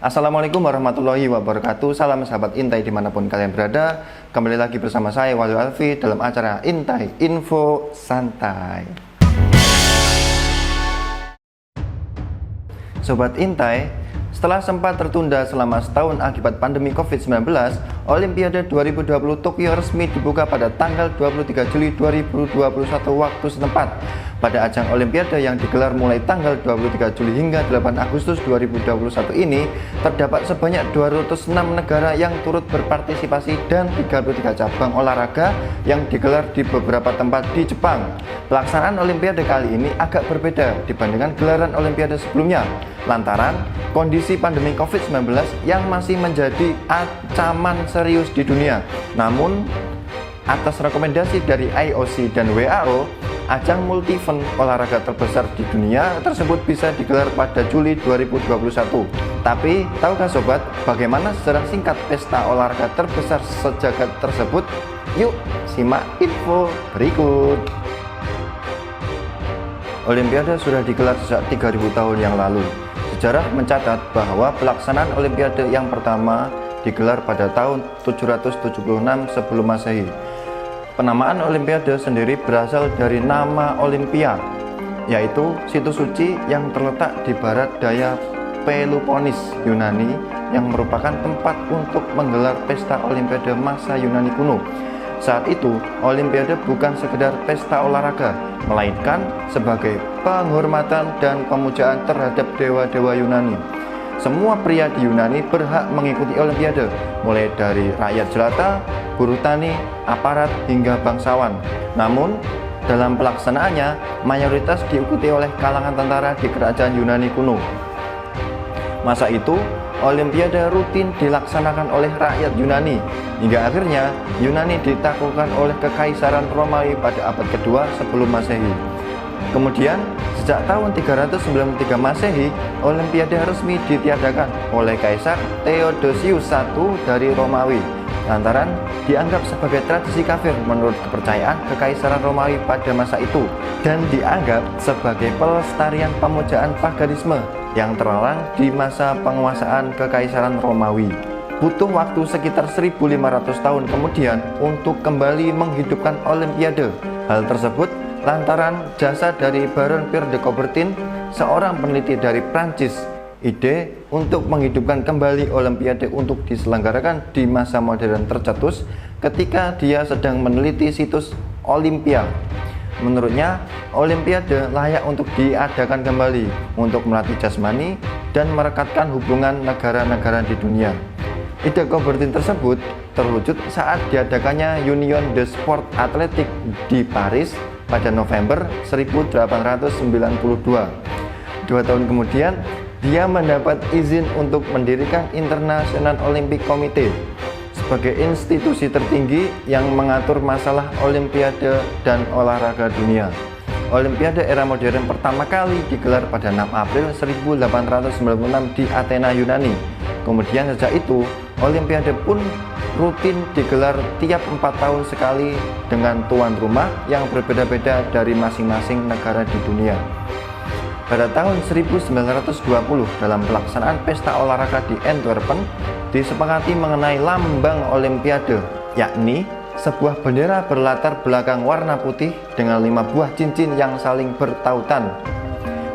Assalamualaikum warahmatullahi wabarakatuh. Salam sahabat Intai dimanapun kalian berada. Kembali lagi bersama saya Wahyu Alfi dalam acara Intai Info Santai. Sobat Intai, setelah sempat tertunda selama setahun akibat pandemi COVID-19, Olimpiade 2020 Tokyo resmi dibuka pada tanggal 23 Juli 2021 waktu setempat. Pada ajang Olimpiade yang digelar mulai tanggal 23 Juli hingga 8 Agustus 2021 ini, terdapat sebanyak 206 negara yang turut berpartisipasi dan 33 cabang olahraga yang digelar di beberapa tempat di Jepang. Pelaksanaan Olimpiade kali ini agak berbeda dibandingkan gelaran Olimpiade sebelumnya, lantaran kondisi pandemi COVID-19 yang masih menjadi ancaman serius di dunia. Namun, atas rekomendasi dari IOC dan WHO, ajang multi-event olahraga terbesar di dunia tersebut bisa digelar pada Juli 2021. Tapi, tahukah sobat, bagaimana secara singkat pesta olahraga terbesar sejagat tersebut? Yuk, simak info berikut. Olimpiade sudah digelar sejak 3000 tahun yang lalu. Sejarah mencatat bahwa pelaksanaan Olimpiade yang pertama digelar pada tahun 776 sebelum Masehi. Penamaan Olimpiade sendiri berasal dari nama Olimpia, yaitu situs suci yang terletak di barat daya Peloponnes, Yunani, yang merupakan tempat untuk menggelar pesta Olimpiade masa Yunani kuno. Saat itu, Olimpiade bukan sekedar pesta olahraga, melainkan sebagai penghormatan dan pemujaan terhadap dewa-dewa Yunani. Semua pria di Yunani berhak mengikuti Olimpiade, mulai dari rakyat jelata, buruh tani, aparat, hingga bangsawan. Namun, dalam pelaksanaannya, mayoritas diikuti oleh kalangan tentara di kerajaan Yunani kuno. Masa itu, Olimpiade rutin dilaksanakan oleh rakyat Yunani, hingga akhirnya Yunani ditaklukkan oleh Kekaisaran Romawi pada abad kedua sebelum Masehi. Kemudian, sejak tahun 393 Masehi, Olimpiade resmi ditiadakan oleh Kaisar Theodosius I dari Romawi, lantaran dianggap sebagai tradisi kafir menurut kepercayaan Kekaisaran Romawi pada masa itu, dan dianggap sebagai pelestarian pemujaan paganisme yang terlarang di masa penguasaan Kekaisaran Romawi. Butuh waktu sekitar 1500 tahun kemudian untuk kembali menghidupkan Olimpiade. Hal tersebut lantaran jasa dari Baron Pierre de Coubertin, seorang peneliti dari Prancis. Ide untuk menghidupkan kembali Olimpiade untuk diselenggarakan di masa modern tercetus ketika dia sedang meneliti situs Olympia. Menurutnya, Olimpiade layak untuk diadakan kembali untuk melatih jasmani dan merekatkan hubungan negara-negara di dunia. Ide Coubertin tersebut terwujud saat diadakannya Union de Sport Athletic di Paris pada November 1892. 2 tahun kemudian, dia mendapat izin untuk mendirikan International Olympic Committee sebagai institusi tertinggi yang mengatur masalah Olimpiade dan olahraga dunia. Olimpiade era modern pertama kali digelar pada 6 April 1896 di Athena, Yunani. Kemudian sejak itu, Olimpiade pun rutin digelar tiap 4 tahun sekali dengan tuan rumah yang berbeda-beda dari masing-masing negara di dunia. Pada tahun 1920, dalam pelaksanaan pesta olahraga di Antwerpen, disepakati mengenai lambang Olimpiade, yakni sebuah bendera berlatar belakang warna putih dengan 5 buah cincin yang saling bertautan.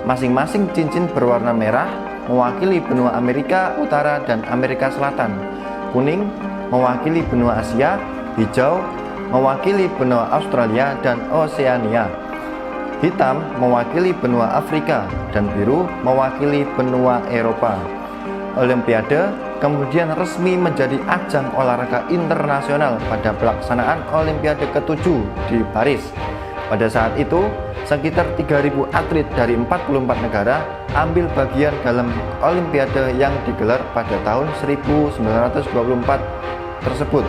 Masing-masing cincin berwarna merah mewakili benua Amerika Utara dan Amerika Selatan, kuning mewakili benua Asia, hijau mewakili benua Australia dan Oseania, hitam mewakili benua Afrika, dan biru mewakili benua Eropa. Olimpiade kemudian resmi menjadi ajang olahraga internasional pada pelaksanaan Olimpiade ke-7 di Paris. Pada saat itu, sekitar 3.000 atlet dari 44 negara ambil bagian dalam Olimpiade yang digelar pada tahun 1924 tersebut.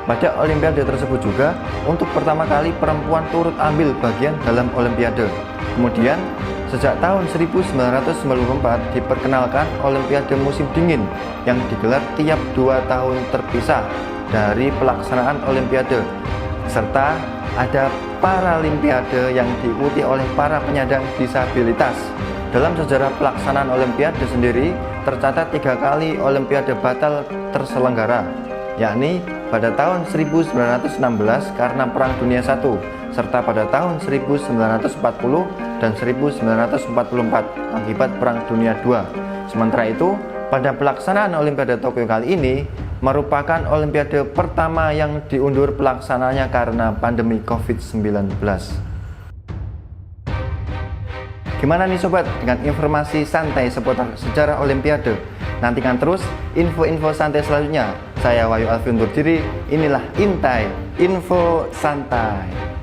Pada Olimpiade tersebut juga, untuk pertama kali perempuan turut ambil bagian dalam Olimpiade. Kemudian, sejak tahun 1994 diperkenalkan Olimpiade musim dingin yang digelar tiap 2 tahun terpisah dari pelaksanaan Olimpiade, serta ada Paralimpiade yang diikuti oleh para penyandang disabilitas. Dalam sejarah pelaksanaan Olimpiade sendiri, tercatat 3 kali Olimpiade batal terselenggara, yakni pada tahun 1916 karena Perang Dunia I, serta pada tahun 1940 dan 1944 akibat Perang Dunia II. Sementara itu, pada pelaksanaan Olimpiade Tokyo kali ini merupakan Olimpiade pertama yang diundur pelaksanaannya karena pandemi COVID-19. Gimana nih sobat dengan informasi santai seputar sejarah Olimpiade? Nantikan terus info-info santai selanjutnya. Saya Wahyu Alfi undur diri. Inilah Intai Info Santai.